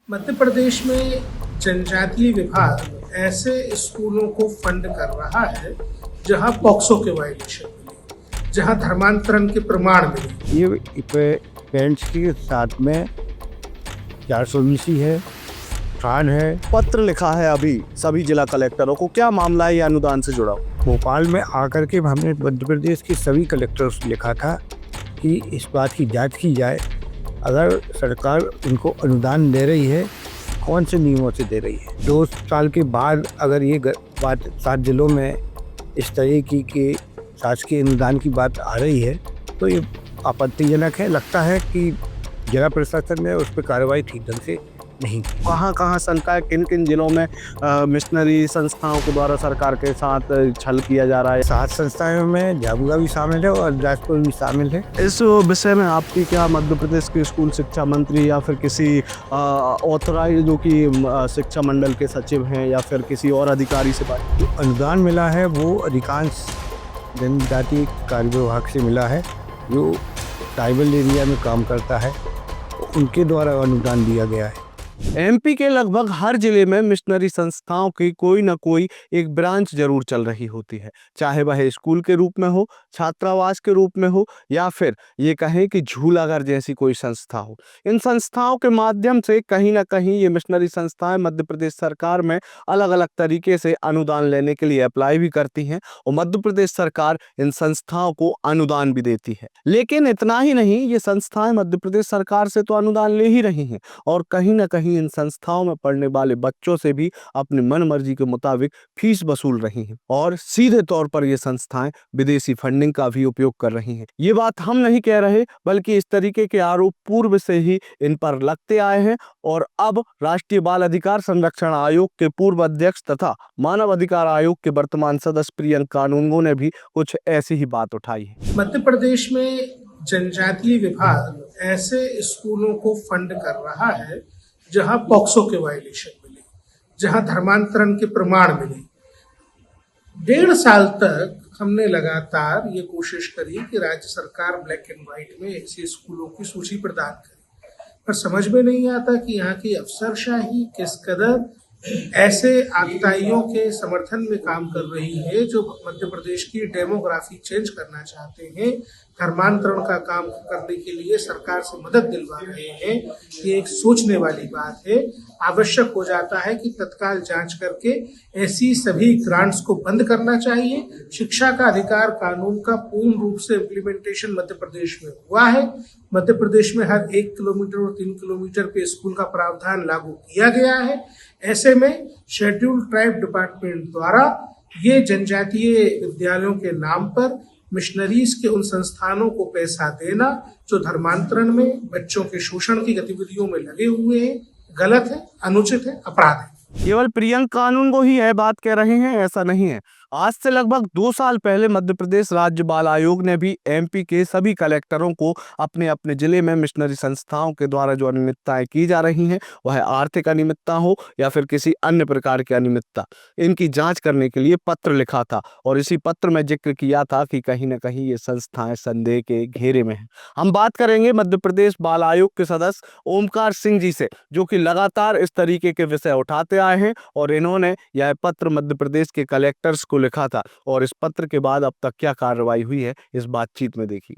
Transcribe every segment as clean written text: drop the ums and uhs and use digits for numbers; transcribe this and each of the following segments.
मध्य प्रदेश में जनजातीय विभाग ऐसे स्कूलों को फंड कर रहा है जहां पॉक्सो के वायलेशन मिले, जहां धर्मांतरण के प्रमाण मिले। ये पेरेंट्स के साथ में 420 है, खान है। पत्र लिखा है अभी सभी जिला कलेक्टरों को, क्या मामला है ये अनुदान से जुड़ा हुआ? भोपाल में आकर के हमने मध्य प्रदेश के सभी कलेक्टर्स को लिखा था कि इस बात की जांच की जाए, अगर सरकार उनको अनुदान दे रही है कौन से नियमों से दे रही है। 2 साल के बाद अगर ये बात 7 जिलों में इस तरह की शासकीय अनुदान की बात आ रही है तो ये आपत्तिजनक है। लगता है कि जिला प्रशासन ने उस पर कार्रवाई ठीक ढंग से नहीं की। कहाँ संकाय, किन किन जिलों में मिशनरी संस्थाओं के द्वारा सरकार के साथ छल किया जा रहा है? 7 संस्थाओं में झाबुआ भी शामिल है और राजपुर भी शामिल है। इस विषय में आपकी क्या मध्य प्रदेश के स्कूल शिक्षा मंत्री या फिर किसी ऑथराइज जो कि शिक्षा मंडल के सचिव हैं या फिर किसी और अधिकारी से बात? जो अनुदान मिला है वो अधिकांश जनजातीय कार्य विभाग से मिला है, जो ट्राइबल एरिया में काम करता है, उनके द्वारा अनुदान दिया गया है। एमपी के लगभग हर जिले में मिशनरी संस्थाओं की कोई ना कोई एक ब्रांच जरूर चल रही होती है, चाहे वह स्कूल के रूप में हो, छात्रावास के रूप में हो या फिर ये कहें कि झूलाघर जैसी कोई संस्था हो। इन संस्थाओं के माध्यम से कहीं ना कहीं ये मिशनरी संस्थाएं मध्य प्रदेश सरकार में अलग अलग तरीके से अनुदान लेने के लिए अप्लाई भी करती हैं और मध्य प्रदेश सरकार इन संस्थाओं को अनुदान भी देती है। लेकिन इतना ही नहीं, ये संस्थाएं मध्य प्रदेश सरकार से तो अनुदान ले ही रही हैं और कहीं ना कहीं इन संस्थाओं में पढ़ने वाले बच्चों से भी अपनी मन मर्जी के मुताबिक फीस वसूल रही हैं और सीधे तौर पर ये संस्थाएं विदेशी फंडिंग का भी उपयोग कर रही हैं। ये बात हम नहीं कह रहे, बल्कि इस तरीके के आरोप पूर्व से ही इन पर लगते आए हैं और अब राष्ट्रीय बाल अधिकार संरक्षण आयोग के पूर्व अध्यक्ष तथा मानव अधिकार आयोग के वर्तमान सदस्य प्रियंका कानूनगो ने भी कुछ ऐसी ही बात उठाई है। मध्य प्रदेश में जनजातीय विभाग ऐसे स्कूलों को फंड कर रहा है जहां पॉक्सो के वायलेशन मिले, जहां धर्मांतरण के प्रमाण मिले। 1.5 साल तक हमने लगातार ये कोशिश करी कि राज्य सरकार ब्लैक एंड व्हाइट में ऐसे स्कूलों की सूची प्रदान करे, पर समझ में नहीं आता कि यहाँ की अफसरशाही किस कदर ऐसे आतताइयों के समर्थन में काम कर रही है जो मध्य प्रदेश की डेमोग्राफी चेंज करना चाहते हैं, धर्मांतरण का काम करने के लिए सरकार से मदद दिलवा रहे हैं। ये एक सोचने वाली बात है। आवश्यक हो जाता है कि तत्काल जांच करके ऐसी सभी ग्रांट्स को बंद करना चाहिए। शिक्षा का अधिकार कानून का पूर्ण रूप से इम्प्लीमेंटेशन मध्य प्रदेश में हुआ है। मध्य प्रदेश में हर 1 किलोमीटर और 3 किलोमीटर पे स्कूल का प्रावधान लागू किया गया है। ऐसे में शेड्यूल्ड ट्राइब डिपार्टमेंट द्वारा ये जनजातीय विद्यालयों के नाम पर मिशनरीज के उन संस्थानों को पैसा देना जो धर्मांतरण में बच्चों के शोषण की गतिविधियों में लगे हुए हैं, गलत है, अनुचित है, अपराध है। केवल प्रियंका कानूनगो ही यह बात कह रहे हैं, ऐसा नहीं है। आज से लगभग 2 साल पहले मध्य प्रदेश राज्य बाल आयोग ने भी एमपी के सभी कलेक्टरों को अपने अपने जिले में मिशनरी संस्थाओं के द्वारा जो अनियमितताएं की जा रही हैं, वह आर्थिक अनियमितता हो या फिर किसी अन्य प्रकार की अनियमितता, इनकी जांच करने के लिए पत्र लिखा था और इसी पत्र में जिक्र किया था कि कहीं ना कहीं ये संस्थाएं संदेह के घेरे में हैं। हम बात करेंगे मध्य प्रदेश बाल आयोग के सदस्य ओमकार सिंह जी से, जो कि लगातार इस तरीके के विषय उठाते आए हैं और इन्होंने यह पत्र मध्य प्रदेश के कलेक्टर्स को लिखा था और इस पत्र के बाद अब तक क्या कार्रवाई हुई है इस बातचीत में देखिए।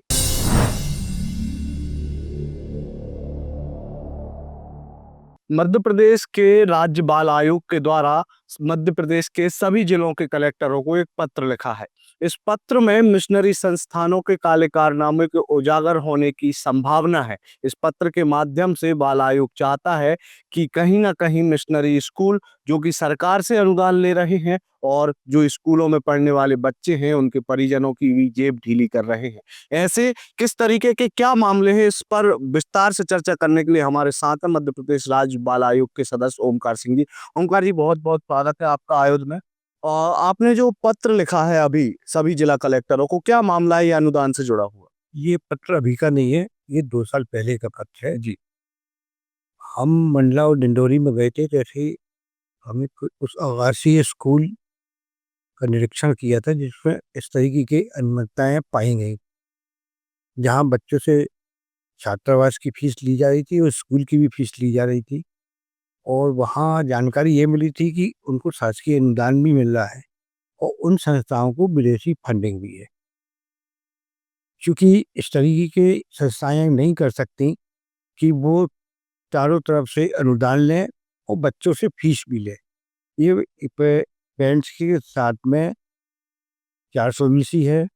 मध्य प्रदेश के राज्य बाल आयोग के द्वारा मध्य प्रदेश के सभी जिलों के कलेक्टरों को एक पत्र लिखा है। इस पत्र में मिशनरी संस्थानों के काले कारनामे के उजागर होने की संभावना है। इस पत्र के माध्यम से बाल आयोग चाहता है कि कहीं ना कहीं मिशनरी स्कूल जो कि सरकार से अनुदान ले रहे हैं और जो स्कूलों में पढ़ने वाले बच्चे हैं उनके परिजनों की भी जेब ढीली कर रहे हैं। ऐसे किस तरीके के क्या मामले हैं, इस पर विस्तार से चर्चा करने के लिए हमारे साथ हैं मध्य प्रदेश राज्य बाल आयोग के सदस्य ओमकार सिंह जी। ओमकार जी, बहुत बहुत स्वागत है आपका आयोग में। और आपने जो पत्र लिखा है अभी सभी जिला कलेक्टरों को, क्या मामला है ये अनुदान से जुड़ा हुआ? ये पत्र अभी का नहीं है, ये 2 साल पहले का पत्र है जी। हम मंडला और डिंडोरी में गए थे, जैसे हमें उस आवासीय स्कूल का निरीक्षण किया था जिसमें इस तरीके की अनियमितताएं पाई गई, जहां बच्चों से छात्रावास की फीस ली जा रही थी और स्कूल की भी फीस ली जा रही थी। और वहाँ जानकारी ये मिली थी कि उनको शासकीय अनुदान भी मिल रहा है और उन संस्थाओं को विदेशी फंडिंग भी है। क्योंकि इस तरीके के संस्थाएँ नहीं कर सकती कि वो चारों तरफ से अनुदान लें और बच्चों से फीस भी लें। ये पेरेंट्स के साथ में 420 है,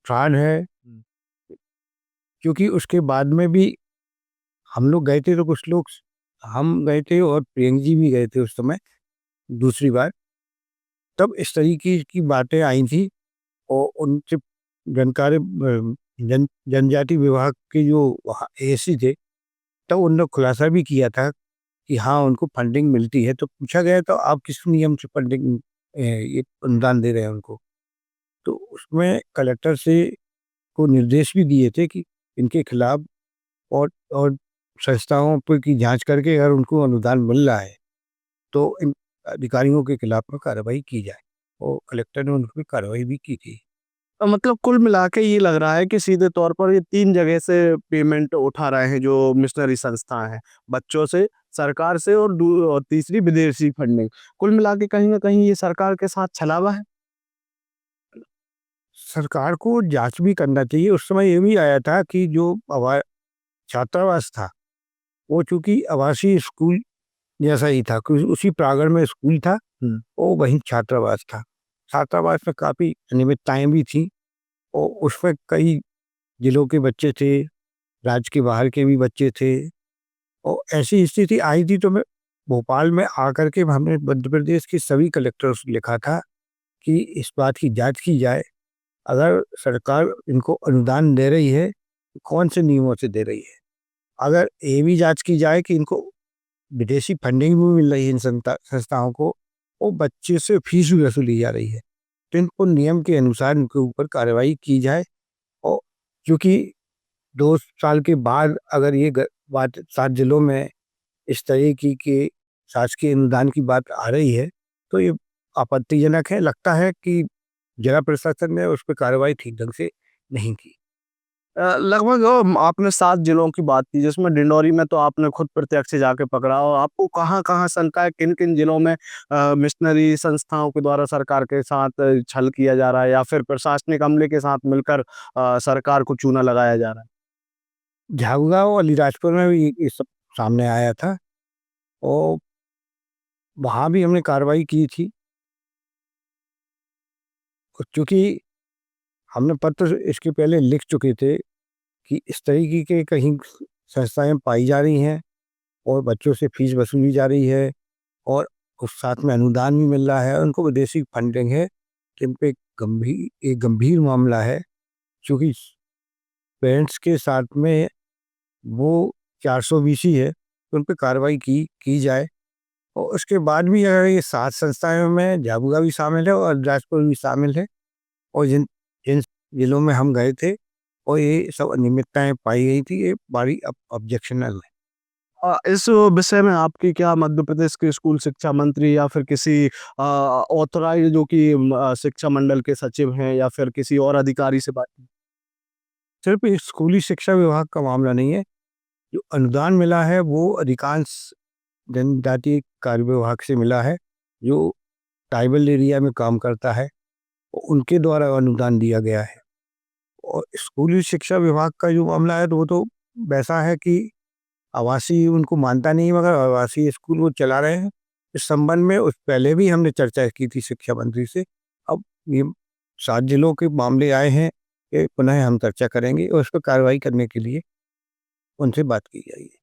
फ्रॉड है, क्योंकि उसके बाद में भी हम लोग गए थे, तो कुछ लोग हम गए थे और प्रियंक जी भी गए थे उस समय दूसरी बार। तब इस तरीके की बातें आई थी और उनसे जनजाति विभाग के जो वहाँ एएससी थे, तब उन्होंने खुलासा भी किया था कि हाँ, उनको फंडिंग मिलती है। तो पूछा गया तो आप किस नियम से फंडिंग ये अनुदान दे रहे हैं उनको? तो उसमें कलेक्टर से को निर्देश भी दिए थे कि इनके खिलाफ और संस्थाओं पर की जांच करके अगर उनको अनुदान मिल रहा है तो इन अधिकारियों के खिलाफ में कार्रवाई की जाए, और कलेक्टर ने उन पर कार्रवाई भी की थी। मतलब कुल मिला के ये लग रहा है कि सीधे तौर पर ये 3 जगह से पेमेंट उठा रहे हैं जो मिशनरी संस्थाएँ हैं। बच्चों से, सरकार से और तीसरी विदेशी फंडिंग। कुल मिला के कहीं न कहीं ये सरकार के साथ छलावा है। सरकार को जांच भी करना चाहिए। उस समय ये भी आया था कि जो छात्रावास था, वो चूंकि आवासीय स्कूल जैसा ही था, क्योंकि उसी प्रांगण में स्कूल था और वहीं छात्रावास था। छात्रावास में काफ़ी अनियमितताएं भी थी और उसमें कई जिलों के बच्चे थे, राज्य के बाहर के भी बच्चे थे, और ऐसी स्थिति आई थी। तो मैं भोपाल में आकर के हमने मध्य प्रदेश के सभी कलेक्टर्स को लिखा था कि इस बात की जांच की जाए, अगर सरकार इनको अनुदान दे रही है, तो कौन से नियमों से दे रही है। अगर ये भी जांच की जाए कि इनको विदेशी फंडिंग भी मिल रही है इन संस्थाओं को, और बच्चे से फीस भी वसूली जा रही है, तो इनको नियम के अनुसार इनके ऊपर कार्रवाई की जाए। और क्योंकि 2 साल के बाद अगर ये बात 7 जिलों में इस तरह की शासकीय अनुदान की बात आ रही है, तो ये आपत्तिजनक है। लगता है कि जिला प्रशासन ने उस पर कार्रवाई ठीक ढंग से नहीं की। लगभग आपने 7 जिलों की बात की जिसमें डिंडौरी में तो आपने खुद प्रत्यक्ष से जाके पकड़ा और आपको कहाँ-कहाँ शंका है, किन-किन जिलों में मिशनरी संस्थाओं के द्वारा सरकार के साथ छल किया जा रहा है या फिर प्रशासनिक अमले के साथ मिलकर सरकार को चूना लगाया जा रहा है? झाबुआ और अलीराजपुर में भी ये सब सामने आया था और वहाँ भी हमने कार्रवाई की थी। क्योंकि हमने पत्र इसके पहले लिख चुके थे कि इस तरीके के कहीं संस्थाएं पाई जा रही हैं और बच्चों से फीस वसूली जा रही है और उस साथ में अनुदान भी मिल रहा है, उनको विदेशी फंडिंग है। इन पे एक गंभीर मामला है, क्योंकि पेरेंट्स के साथ में वो 420 ही है, तो उन पे कार्रवाई की जाए। और उसके बाद भी अगर ये 7 संस्थाओं में झाबुआ भी शामिल है और अलीराजपुर भी शामिल है, और जिन जिन जिलों में हम गए थे और ये सब अनियमितताएं पाई गई थी, ये बड़ी ऑब्जेक्शनल है। इस विषय में आपकी क्या मध्य प्रदेश के स्कूल शिक्षा मंत्री या फिर किसी ऑथराइज़्ड जो कि शिक्षा मंडल के सचिव हैं या फिर किसी और अधिकारी से बात की? सिर्फ ये स्कूली शिक्षा विभाग का मामला नहीं है। जो अनुदान मिला है वो अधिकांश जनजातीय कार्य विभाग से मिला है, जो ट्राइबल एरिया में काम करता है, उनके द्वारा अनुदान दिया गया है। और स्कूली शिक्षा विभाग का जो मामला है, तो वो तो वैसा है कि आवासीय उनको मानता नहीं, मगर आवासीय स्कूल वो चला रहे हैं। इस संबंध में उस पहले भी हमने चर्चा की थी शिक्षा मंत्री से। अब ये 7 जिलों के मामले आए हैं, ये पुनः हम चर्चा करेंगे और इस पर कार्रवाई करने के लिए उनसे बात की जाएगी।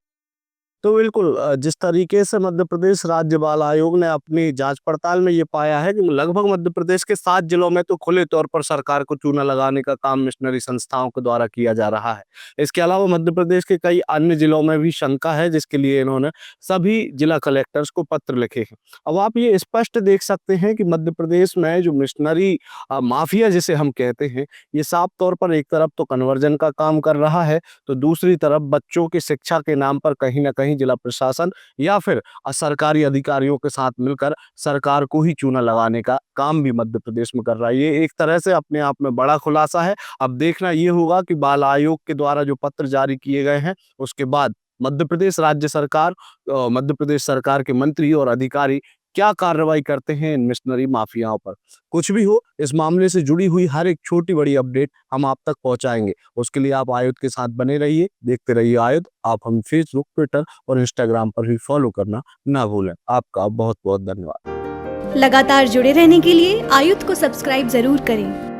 तो बिल्कुल जिस तरीके से मध्य प्रदेश राज्य बाल आयोग ने अपनी जांच पड़ताल में ये पाया है कि लगभग मध्य प्रदेश के 7 जिलों में तो खुले तौर पर सरकार को चूना लगाने का काम मिशनरी संस्थाओं के द्वारा किया जा रहा है। इसके अलावा मध्य प्रदेश के कई अन्य जिलों में भी शंका है जिसके लिए इन्होंने सभी जिला कलेक्टर्स को पत्र लिखे हैं। अब आप ये स्पष्ट देख सकते हैं कि मध्य प्रदेश में जो मिशनरी माफिया जिसे हम कहते हैं, ये साफ तौर पर एक तरफ तो कन्वर्जन का काम कर रहा है, तो दूसरी तरफ बच्चों की शिक्षा के नाम पर कहीं न कहीं जिला प्रशासन या फिर सरकारी अधिकारियों के साथ मिलकर सरकार को ही चूना लगाने का काम भी मध्य प्रदेश में कर रहा है। ये एक तरह से अपने आप में बड़ा खुलासा है। अब देखना ये होगा कि बाल आयोग के द्वारा जो पत्र जारी किए गए हैं, उसके बाद मध्य प्रदेश राज्य सरकार, मध्य प्रदेश सरकार के मंत्री और अधिकारी क्या कार्रवाई करते हैं इन मिशनरी माफियाओं पर। कुछ भी हो, इस मामले से जुड़ी हुई हर एक छोटी बड़ी अपडेट हम आप तक पहुंचाएंगे। उसके लिए आप आयुध के साथ बने रहिए, देखते रहिए आयुध। आप हम फेसबुक, ट्विटर और इंस्टाग्राम पर भी फॉलो करना ना भूलें। आपका बहुत बहुत धन्यवाद। लगातार जुड़े रहने के लिए आयुध को सब्सक्राइब जरूर करें।